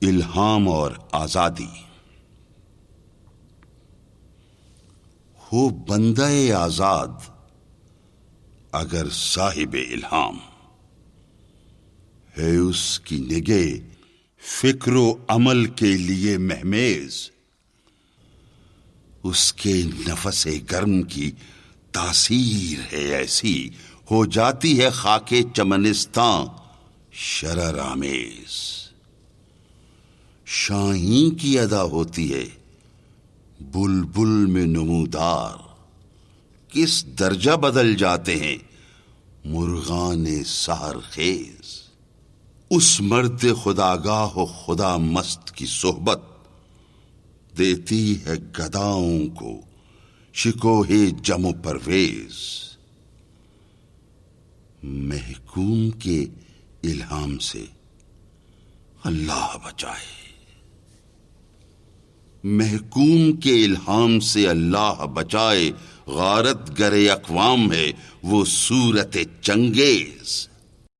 الہام اور آزادی۔ ہو بندہ آزاد اگر صاحب الہام، ہے اس کی نگہ فکر و عمل کے لیے مہمیز، اس کے نفس گرم کی تاثیر ہے ایسی، ہو جاتی ہے خاک چمنستاں شرر آمیز۔ شاہین کی ادا ہوتی ہے بلبل میں نمودار، کس درجہ بدل جاتے ہیں مرغان سحر خیز۔ اس مرد خداگاہ و خدا مست کی صحبت دیتی ہے گداؤں کو شکوہ جم و پرویز۔ محکوم کے الہام سے اللہ بچائے، محکوم کے الہام سے اللہ بچائے، غارت گر اقوام ہے وہ صورت چنگیز۔